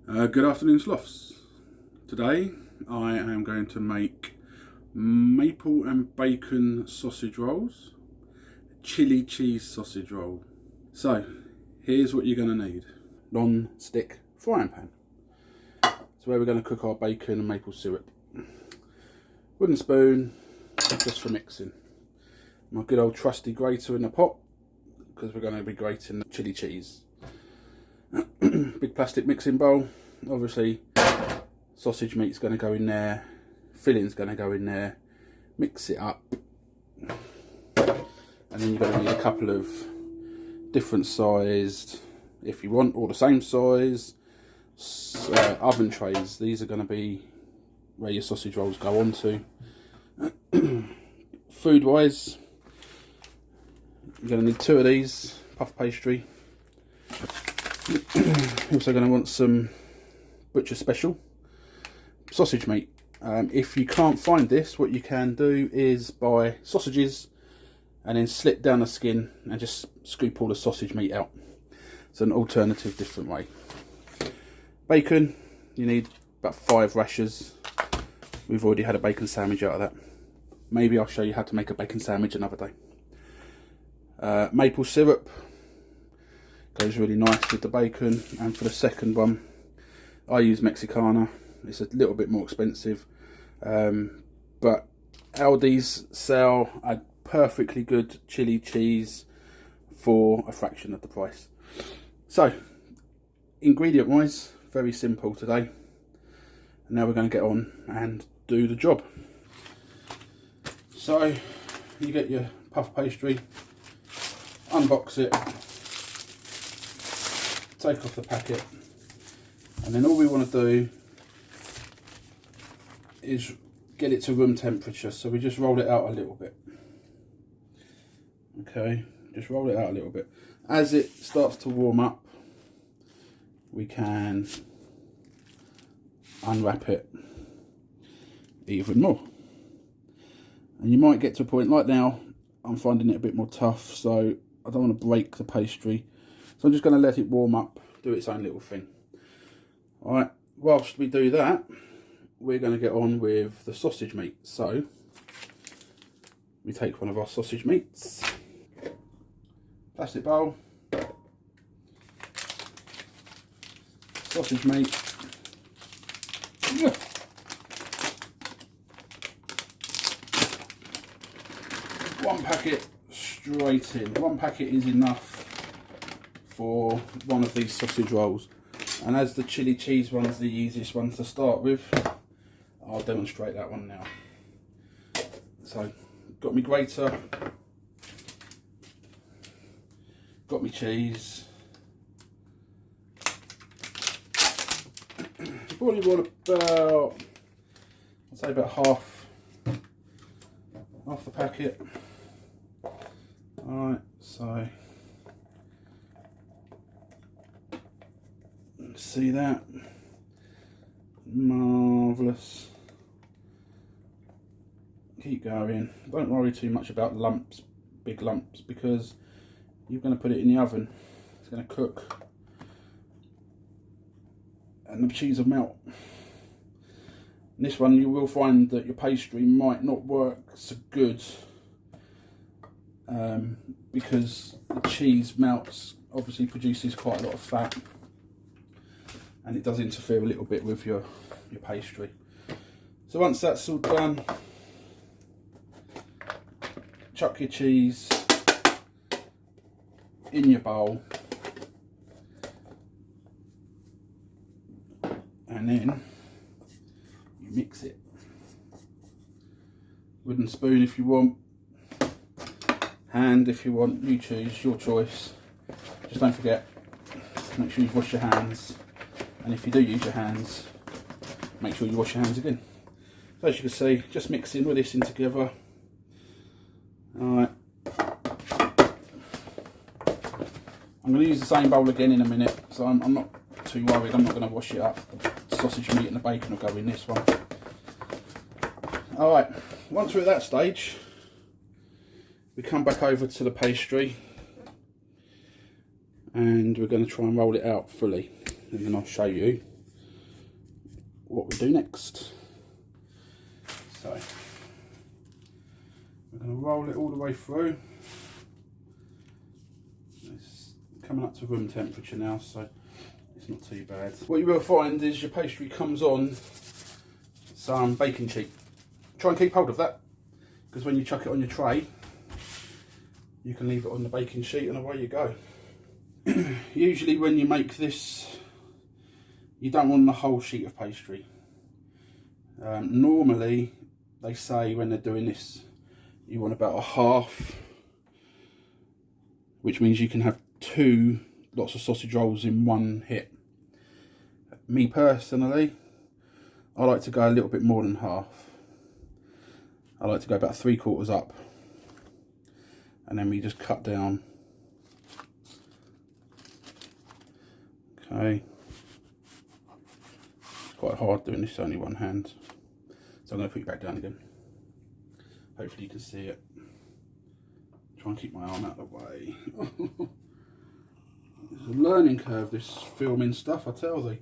Good afternoon, Sloths. Today I am going to make maple and bacon sausage rolls, chili cheese sausage roll. So here's what you're going to need. Non-stick frying pan. It's where we're going to cook our bacon and maple syrup. Wooden spoon, just for mixing. My good old trusty grater in the pot, because we're going to be grating the chili cheese. Big plastic mixing bowl. Obviously sausage meat's going to go in there, filling's going to go in there, mix it up, and then you're going to need a couple of different sized, if you want, or the same size oven trays. These are going to be where your sausage rolls go onto. Food wise, you're going to need 2 of these puff pastry. You're also going to want some butcher special sausage meat. If you can't find this, what you can do is buy sausages and then slit down the skin and just scoop all the sausage meat out. It's an alternative, different way. Bacon, you need about 5 rashers. We've already had a bacon sandwich out of that. Maybe I'll show you how to make a bacon sandwich another day. Maple syrup goes really nice with the bacon, and for the second one I use Mexicana. It's a little bit more expensive, but Aldi's sell a perfectly good chili cheese for a fraction of the price. So ingredient wise, very simple today. And now we're going to get on and do the job. So you get your puff pastry, unbox it, take off the packet, and then all we want to do is get it to room temperature. So we just roll it out a little bit. Okay, just roll it out a little bit. As it starts to warm up, we can unwrap it even more. And you might get to a point, like now, I'm finding it a bit more tough, so I don't want to break the pastry. So I'm just going to let it warm up, do its own little thing. Alright, whilst we do that, we're going to get on with the sausage meat. So we take one of our sausage meats, plastic bowl, sausage meat, one packet straight in. One packet is enough for one of these sausage rolls, and as the chili cheese one's the easiest one to start with, I'll demonstrate that one now. So got my grater, got my cheese. You probably want about, I'd say about half the packet. Alright, so see that? Marvellous. Keep going. Don't worry too much about lumps, big lumps, because you're going to put it in the oven. It's going to cook and the cheese will melt. And this one, you will find that your pastry might not work so good because the cheese melts, obviously produces quite a lot of fat, and it does interfere a little bit with your pastry. So once that's all done, chuck your cheese in your bowl, and then you mix it. Wooden spoon if you want, hand if you want, you choose, your choice. Just don't forget, make sure you've washed your hands, and if you do use your hands, make sure you wash your hands again. So as you can see, just mixing with this in together. Alright, I'm going to use the same bowl again in a minute, so I'm not too worried. I'm not going to wash it up. The sausage meat and the bacon will go in this one. Alright, once we're at that stage, we come back over to the pastry and we're going to try and roll it out fully, and then I'll show you what we do next. So we're going to roll it all the way through. It's coming up to room temperature now, so it's not too bad. What you will find is your pastry comes on some baking sheet. Try and keep hold of that, because when you chuck it on your tray, you can leave it on the baking sheet and away you go. Usually when you make this, you don't want the whole sheet of pastry. Normally they say when they're doing this, you want about a half, which means you can have 2 lots of sausage rolls in one hit. Me personally, I like to go a little bit more than half. I like to go about 3/4 up, and then we just cut down. Okay, it's quite hard doing this only one hand, so I'm going to put you back down again. Hopefully you can see it. Try and keep my arm out of the way. It's a learning curve, this filming stuff, I tell thee.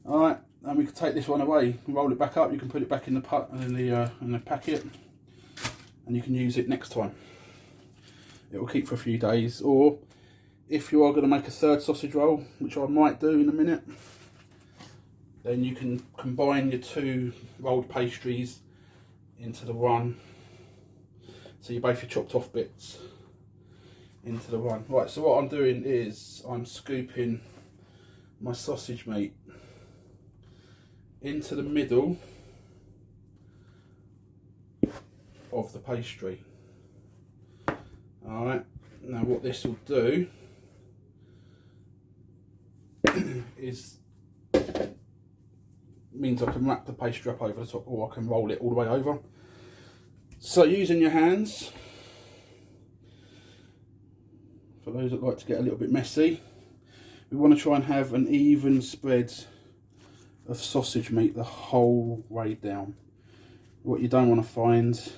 Alright, and we can take this one away, roll it back up. You can put it back in the packet, and you can use it next time. It will keep for a few days. Or if you are going to make a 3rd sausage roll, which I might do in a minute, then you can combine your 2 rolled pastries into the one. So you both your chopped off bits into the one. Right, so what I'm doing is I'm scooping my sausage meat into the middle of the pastry. Alright, now what this will do is means I can wrap the pastry up over the top, or I can roll it all the way over. So using your hands, for those that like to get a little bit messy, we want to try and have an even spread of sausage meat the whole way down. What you don't want to find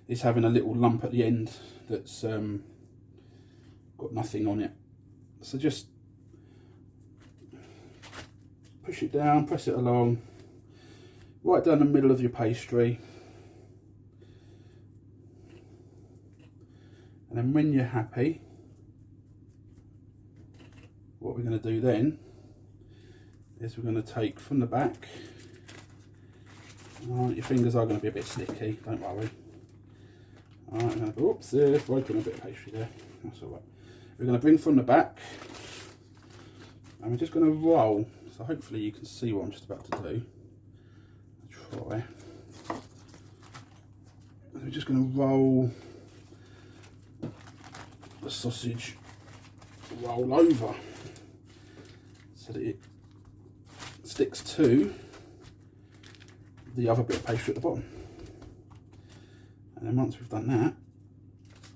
is having a little lump at the end that's got nothing on it. So just push it down, press it along, right down the middle of your pastry. And then when you're happy, what we're going to do then is we're going to take from the back. Alright, your fingers are going to be a bit sticky, don't worry. Alright, oops, there's broken a bit of pastry there. That's alright. We're going to bring from the back, and we're just going to roll. So hopefully you can see what I'm just about to do. I'll try. We're just going to roll the sausage roll over so that it sticks to the other bit of pastry at the bottom. And then once we've done that,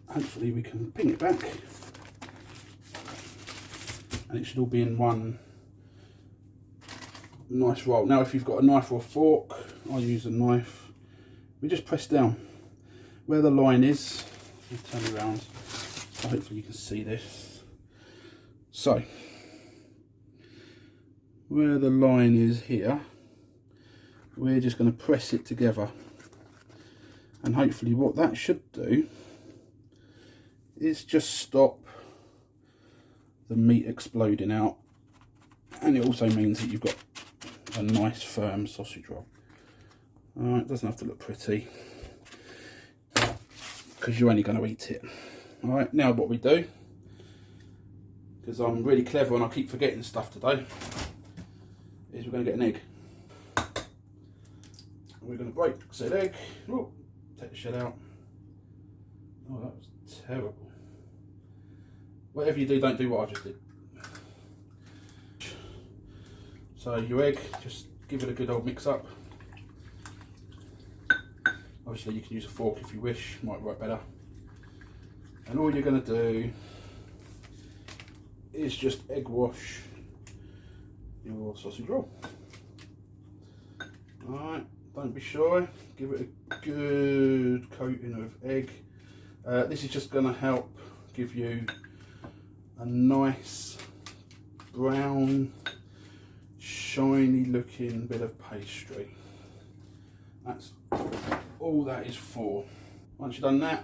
hopefully we can ping it back, and it should all be in one nice roll. Now if you've got a knife or a fork, I'll use a knife. We just press down where the line is. Turn it around so hopefully you can see this. So where the line is here, we're just going to press it together, and hopefully what that should do is just stop the meat exploding out, and it also means that you've got a nice firm sausage roll. Alright, it doesn't have to look pretty because you're only going to eat it. Alright, now what we do, because I'm really clever and I keep forgetting stuff today, is we're going to get an egg. We're going to break said egg. Ooh, take the shell out. Oh, that was terrible. Whatever you do, don't do what I just did. So your egg, just give it a good old mix up. Obviously you can use a fork if you wish, might work better. And all you're going to do is just egg wash your sausage roll. Alright, don't be shy, give it a good coating of egg. This is just going to help give you a nice brown shiny looking bit of pastry. That's all that is for. Once you've done that,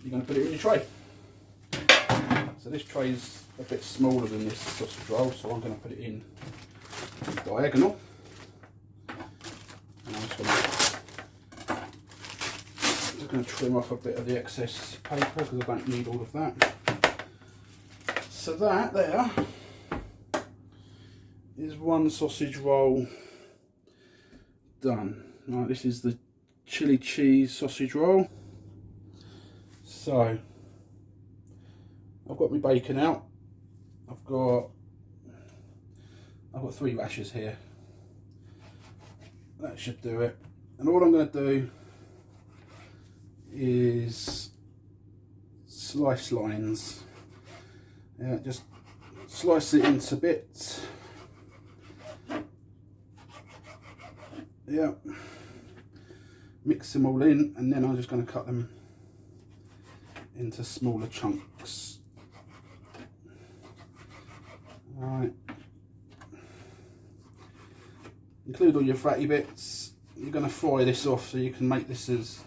you're going to put it in your tray. So this tray is a bit smaller than this sausage roll, so I'm going to put it in diagonal. And I'm just going to trim off a bit of the excess paper because I don't need all of that. So that there is one sausage roll done. Right, this is the chili cheese sausage roll. So I've got my bacon out. I've got 3 rashers here. That should do it. And all I'm going to do is slice lines. Yeah, just slice it into bits. Yeah. Mix them all in, and then I'm just going to cut them into smaller chunks. Alright. Include all your fatty bits. You're going to fry this off so you can make this as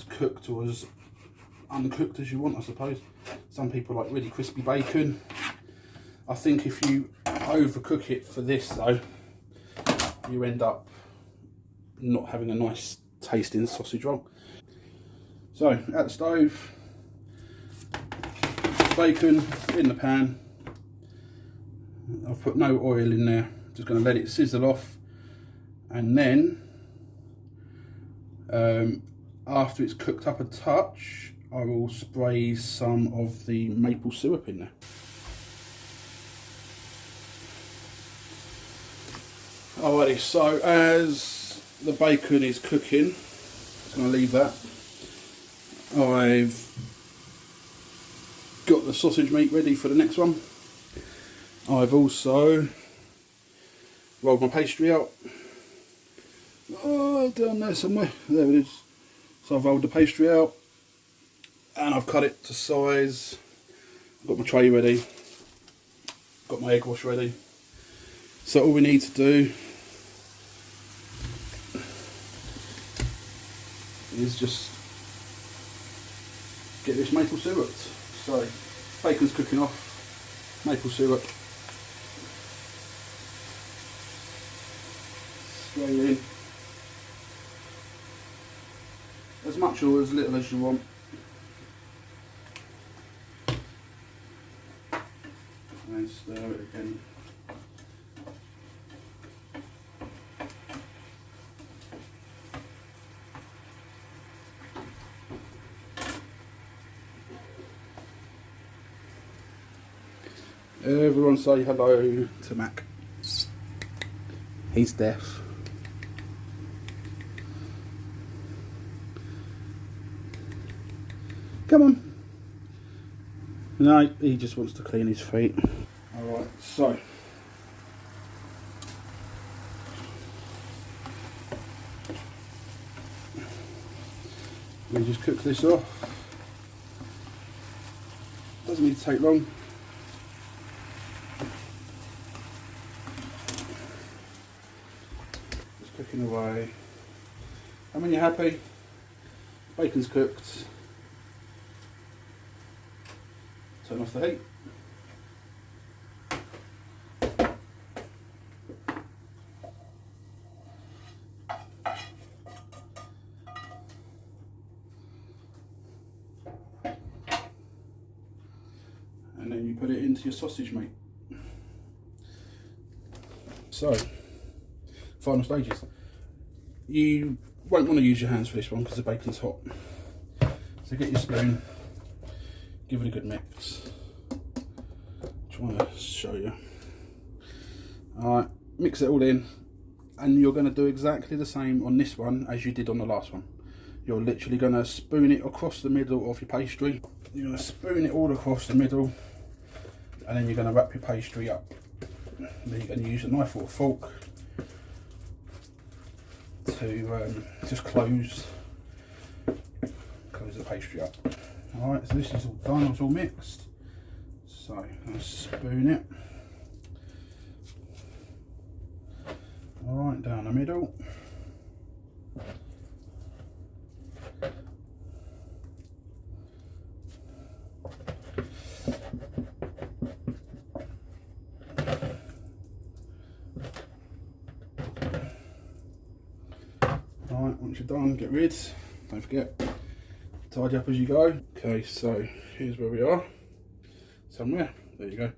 cooked or as uncooked as you want, I suppose. Some people like really crispy bacon. I think if you overcook it for this though, you end up not having a nice tasting sausage roll. So at the stove, bacon in the pan. I've put no oil in there, just going to let it sizzle off, and then after it's cooked up a touch, I will spray some of the maple syrup in there. Alrighty, so as the bacon is cooking, just going to leave that. I've got the sausage meat ready for the next one. I've also rolled my pastry out. Oh, down there somewhere. There it is. So I've rolled the pastry out and I've cut it to size. I've got my tray ready. Got my egg wash ready. So all we need to do is just get this maple syrup. So bacon's cooking off, maple syrup straight in, as much or as little as you want. And stir it again. Everyone say hello to Mac. He's deaf. Come on. No, he just wants to clean his feet. Alright, so we just cook this off. Doesn't need to take long. Cooking away, and when you're happy, bacon's cooked, turn off the heat. And then you put it into your sausage meat. So, final stages. You won't want to use your hands for this one because the bacon's hot. So get your spoon, give it a good mix. Trying to show you. Alright, mix it all in, and you're going to do exactly the same on this one as you did on the last one. You're literally going to spoon it across the middle of your pastry. You're going to spoon it all across the middle, and then you're going to wrap your pastry up. Then you're going to use a knife or a fork to just close the pastry up. Alright, so this is all done, it's all mixed. So I'm going to spoon it. Alright, down the middle. Alright, once you're done, get rid. Don't forget, tidy up as you go. Okay, so here's where we are. Somewhere, there you go.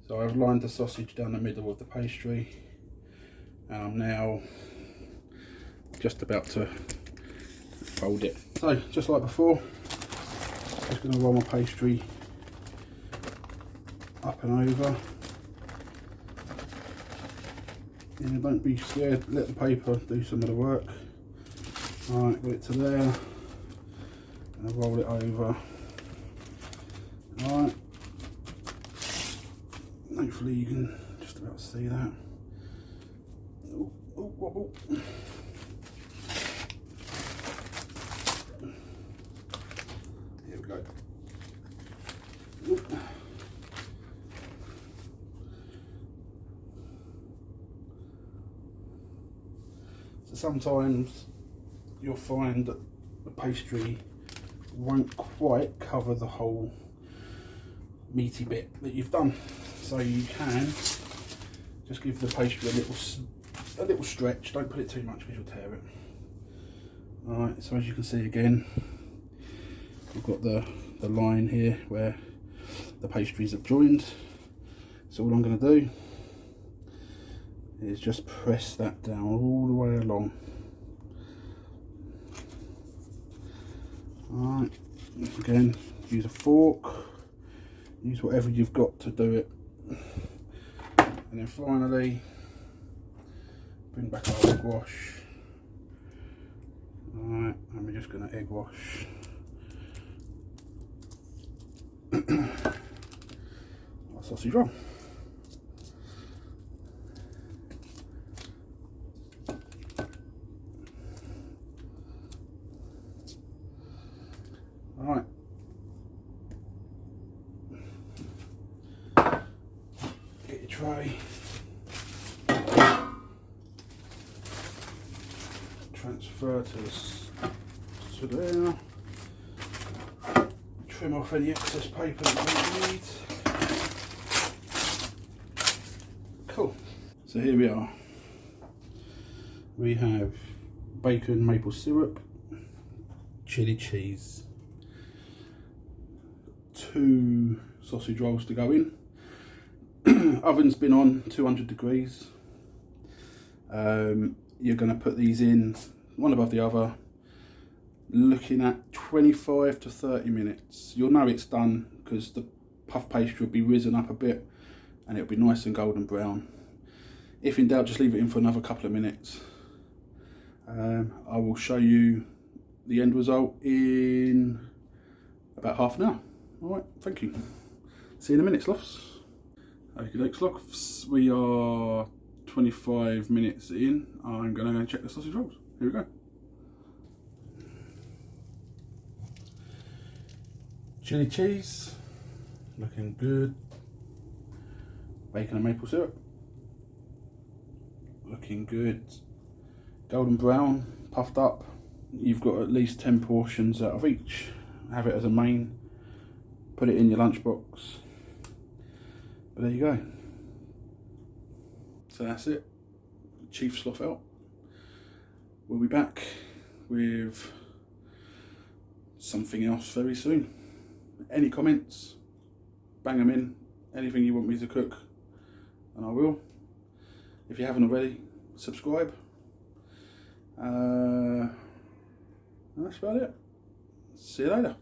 So I've lined the sausage down the middle of the pastry, and I'm now just about to fold it. So just like before, just going to roll my pastry up and over. And don't be scared, let the paper do some of the work. Alright, got it to there, and I'll roll it over. Alright, hopefully you can just about see that. Oh, oh, wobble. Here we go. Ooh. So sometimes you'll find that the pastry won't quite cover the whole meaty bit that you've done, so you can just give the pastry a little stretch. Don't put it too much because you'll tear it. Alright, so as you can see again, we've got the line here where the pastries have joined. So all I'm going to do is just press that down all the way along. Alright, again, use a fork, use whatever you've got to do it. And then finally, bring back our egg wash. Alright, and we're just going to egg wash our sausage roll. Alright, get your tray, transfer to there, trim off any excess paper that you don't need. Cool, so here we are. We have bacon, maple syrup, chili cheese, 2 sausage rolls to go in. Oven's been on 200 degrees. You're going to put these in one above the other, looking at 25 to 30 minutes. You'll know it's done because the puff pastry will be risen up a bit and it'll be nice and golden brown. If in doubt, just leave it in for another couple of minutes. I will show you the end result in about half an hour. Alright, thank you. See you in a minute, Sloths. Okay, Sloths, we are 25 minutes in. I'm going to go and check the sausage rolls. Here we go. Chili cheese, looking good. Bacon and maple syrup, looking good. Golden brown, puffed up. You've got at least 10 portions out of each. Have it as a main. Put it in your lunchbox. But there you go. So that's it. Chief Sloth out. We'll be back with something else very soon. Any comments, bang them in. Anything you want me to cook, and I will. If you haven't already, subscribe. And that's about it. See you later.